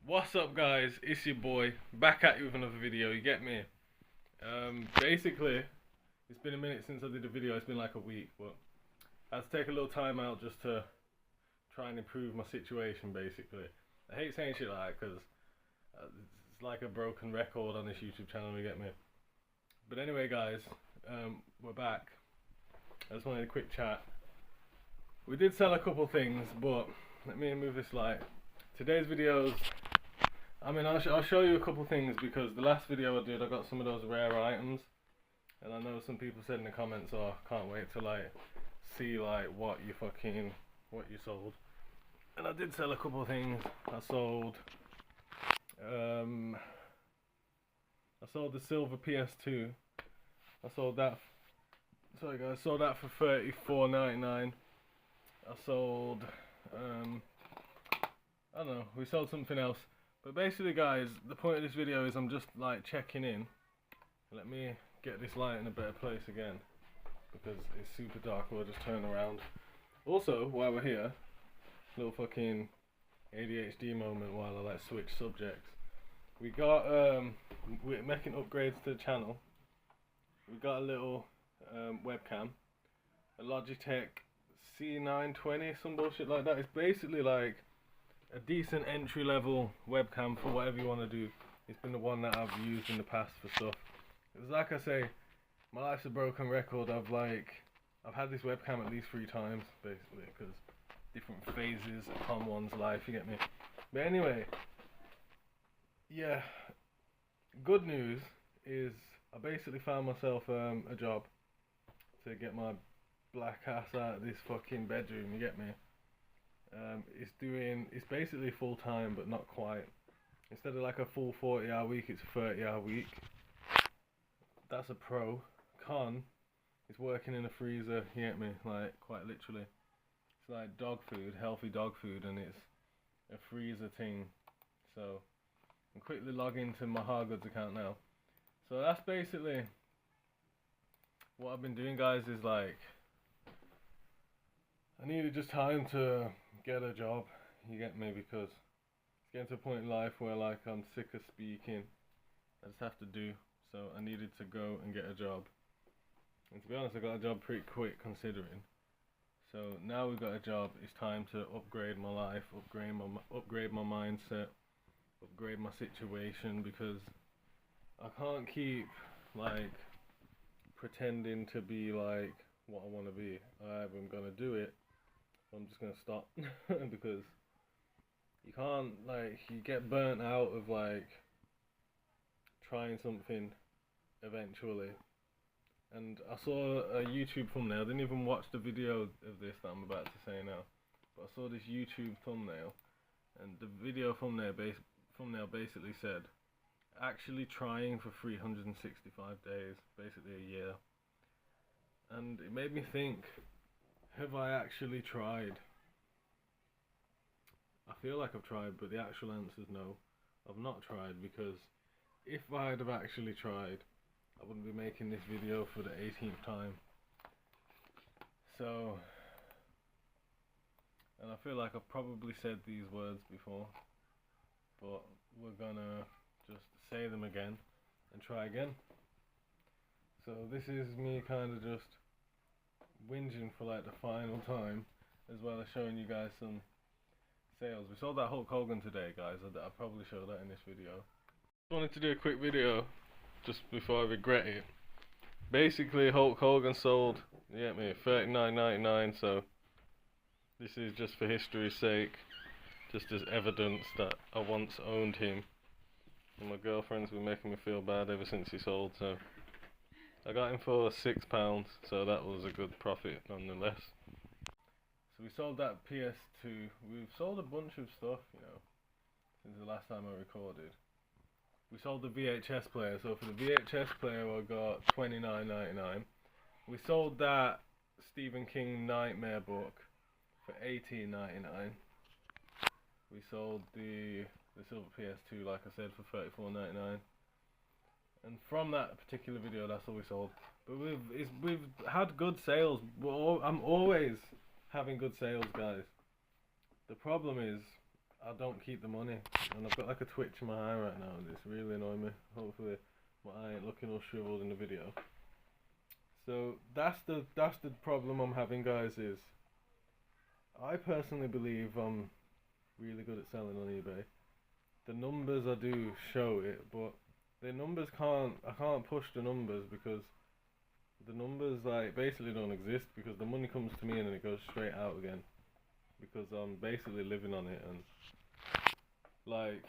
What's up guys, it's your boy, back at you with another video, you get me? Basically, it's been a minute since I did a video, it's been like a week, but I had to take a little time out just to try and improve my situation basically. I hate saying shit like that because it's like a broken record on this YouTube channel, you get me? But anyway guys, we're back. I just wanted a quick chat. We did sell a couple things, but let me move this light. Today's videos, I'll show you a couple things because the last video I did, I got some of those rare items, and I know some people said in the comments, "Oh, can't wait to like see like what you sold." And I did sell a couple of things. I sold the silver PS2. I sold that. Sorry guys, I sold that for $34.99. I sold I don't know, we sold something else. But basically guys, the point of this video is I'm just like checking in. Let me get this light in a better place again, because it's super dark, we'll just turn around. Also, while we're here, little fucking ADHD moment while I like switch subjects. We got, we're making upgrades to the channel. We got a little webcam, a Logitech C920, some bullshit like that. It's basically like a decent entry level webcam for whatever you want to do. It's been the one that I've used in the past for stuff. It's like I say, my life's a broken record. I've had this webcam at least 3 times basically, because different phases upon one's life, you get me? But anyway, yeah, good news is I basically found myself a job to get my black ass out of this fucking bedroom, you get me? It's basically full time, but not quite. Instead of like a full 40-hour week, it's a 30-hour week. That's a pro. Con is working in a freezer, you get me? Like, quite literally. It's like dog food, healthy dog food, and it's a freezer thing. So, I'm quickly logging into my Hargoods account now. So that's basically what I've been doing guys, is like, I needed just time to get a job, you get me, because it's getting to a point in life where like I'm sick of speaking. I just have to do, so I needed to go and get a job. And to be honest, I got a job pretty quick considering. So now we've got a job, it's time to upgrade my life, upgrade my mindset, upgrade my situation, because I can't keep like pretending to be like what I want to be. I'm gonna do it, I'm just gonna stop because you can't, like, you get burnt out of like trying something eventually. And I saw a YouTube thumbnail, I didn't even watch the video of this that I'm about to say now, but I saw this YouTube thumbnail, and the video thumbnail basically said, actually trying for 365 days, basically a year. And it made me think, have I actually tried? I feel like I've tried, but the actual answer is no. I've not tried, because if I'd have actually tried, I wouldn't be making this video for the 18th time. So, and I feel like I've probably said these words before, but we're gonna just say them again and try again. So this is me kind of just whinging for like the final time, as well as showing you guys some sales. We sold that Hulk Hogan today guys, I'll probably show that in this video. Just wanted to do a quick video just before I regret it. Basically Hulk Hogan sold, you get me, $39.99, so this is just for history's sake, just as evidence that I once owned him. And my girlfriend's been making me feel bad ever since he sold, so I got him for £6, so that was a good profit nonetheless. So we sold that PS2. We've sold a bunch of stuff, you know, since the last time I recorded. We sold the VHS player, so for the VHS player I got $29.99. We sold that Stephen King Nightmare book for $18.99. We sold the silver PS2, like I said, for $34.99. And from that particular video, that's all we sold. But we've had good sales. I'm always having good sales, guys. The problem is, I don't keep the money, and I've got like a twitch in my eye right now, and it's really annoying me. Hopefully, my eye ain't looking all shriveled in the video. So that's the problem I'm having, guys. Is I personally believe I'm really good at selling on eBay. The numbers I do show it, but the numbers I can't push the numbers because the numbers like basically don't exist, because the money comes to me and then it goes straight out again, because I'm basically living on it. And like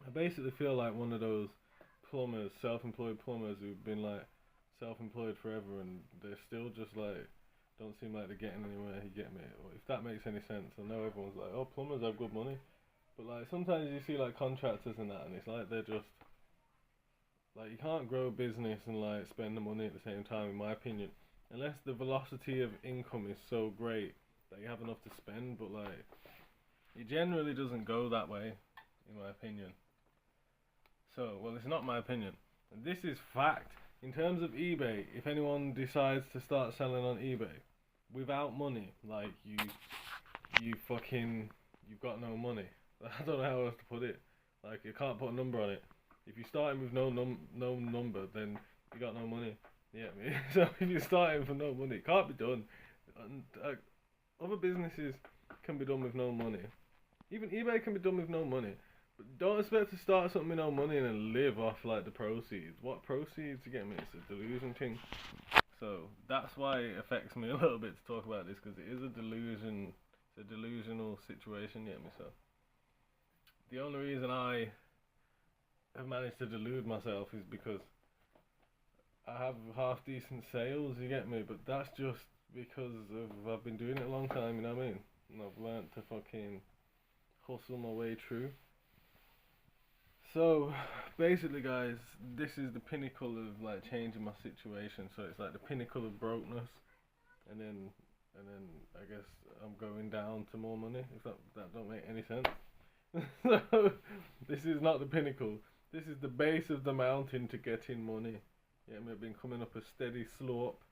I basically feel like one of those plumbers, self-employed plumbers who've been like self-employed forever and they're still just like don't seem like they're getting anywhere. You get me? Or if that makes any sense. I know everyone's like, oh, plumbers have good money, but like sometimes you see like contractors and that, and it's like they're just like, you can't grow a business and like spend the money at the same time, in my opinion, unless the velocity of income is so great that you have enough to spend. But like, it generally doesn't go that way, in my opinion. So, well, it's not my opinion. This is fact. In terms of eBay, if anyone decides to start selling on eBay without money, like you've got no money. I don't know how else to put it. Like, you can't put a number on it. If you're starting with no number, then you got no money. Yeah, me. So if you're starting for no money, it can't be done. And other businesses can be done with no money. Even eBay can be done with no money. But don't expect to start something with no money and then live off like the proceeds. What proceeds? You get me? It's a delusion thing. So that's why it affects me a little bit to talk about this, because it is a delusion. It's a delusional situation. You get me? So the only reason I have managed to delude myself is because I have half decent sales, you get me, but that's just because I've been doing it a long time, you know what I mean? And I've learnt to fucking hustle my way through. So basically, guys, this is the pinnacle of like changing my situation. So it's like the pinnacle of brokenness, and then I guess I'm going down to more money, if that don't make any sense. So this is not the pinnacle. This is the base of the mountain to getting money. Yeah, I've been coming up a steady slope,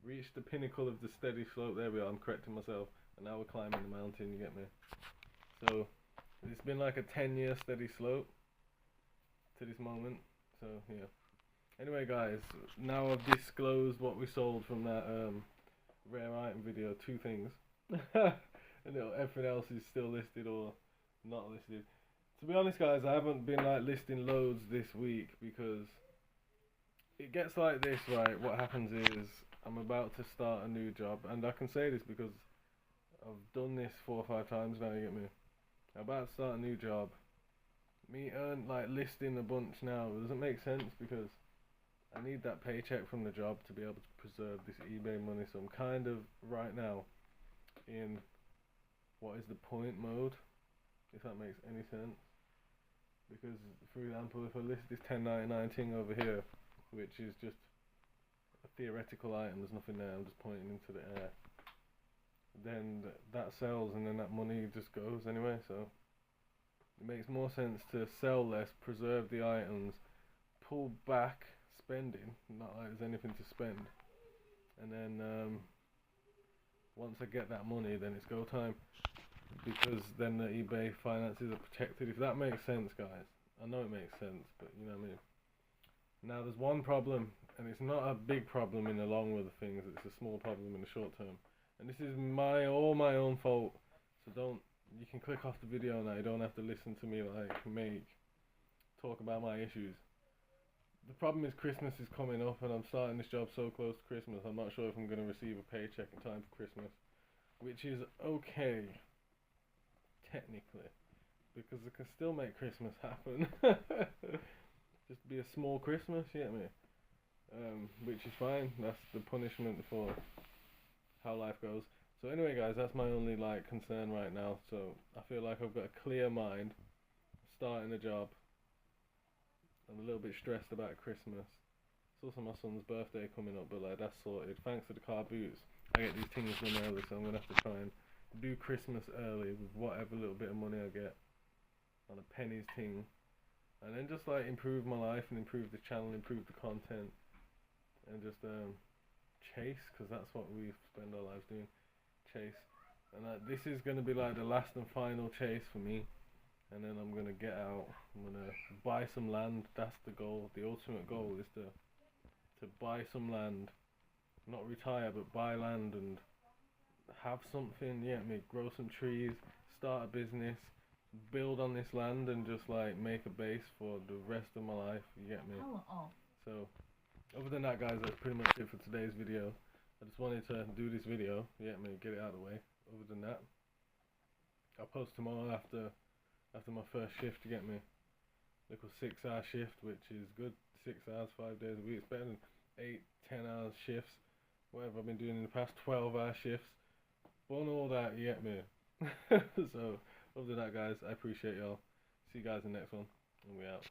reached the pinnacle of the steady slope. There we are, I'm correcting myself. And now we're climbing the mountain, you get me? So, it's been like a 10-year steady slope to this moment. So, yeah. Anyway, guys, now I've disclosed what we sold from that rare item video. 2 things. And everything else is still listed or not listed. To be honest, guys, I haven't been like listing loads this week because it gets like this, right? What happens is I'm about to start a new job, and I can say this because I've done this 4 or 5 times now, you get me? I'm about to start a new job. Me listing a bunch now doesn't make sense because I need that paycheck from the job to be able to preserve this eBay money. So I'm kind of right now in what is the point mode, if that makes any sense. Because, for example, if I list this 1099 thing over here, which is just a theoretical item, there's nothing there, I'm just pointing into the air, then that sells and then that money just goes anyway. So it makes more sense to sell less, preserve the items, pull back spending, not like there's anything to spend, and then once I get that money, then it's go time, because then the eBay finances are protected, if that makes sense, guys. I know it makes sense, but you know what I mean. Now there's one problem, and it's not a big problem in the long run of things, it's a small problem in the short term. And this is all my own fault, so you can click off the video now, you don't have to listen to me talk about my issues. The problem is Christmas is coming up, and I'm starting this job so close to Christmas, I'm not sure if I'm going to receive a paycheck in time for Christmas, which is okay, technically, because I can still make Christmas happen. Just be a small Christmas, you get me? Which is fine, that's the punishment for how life goes. So anyway, guys, that's my only concern right now. So I feel like I've got a clear mind, starting a job. I'm a little bit stressed about Christmas. It's also my son's birthday coming up, but that's sorted. Thanks to the car boots, I get these things done early, so I'm gonna have to try and do Christmas early with whatever little bit of money I get on a pennies thing, and then just improve my life and improve the channel, improve the content, and just chase, because that's what we spend our lives doing. Chase. And this is gonna be like the last and final chase for me. And then I'm gonna get out. I'm gonna buy some land. That's the goal. The ultimate goal is to buy some land, not retire, but buy land and have something. Yeah, me grow some trees, start a business, build on this land, and just like make a base for the rest of my life. You get me? So, other than that, guys, that's pretty much it for today's video. I just wanted to do this video. You get me? Get it out of the way. Other than that, I'll post tomorrow after my first shift. You get me? Little 6-hour shift, which is good. 6 hours, 5 days a week. It's better than 8, 10 hour shifts. Whatever I've been doing in the past, 12-hour shifts. But on all that, you get me. So, other than that, guys, I appreciate y'all. See you guys in the next one, and we out.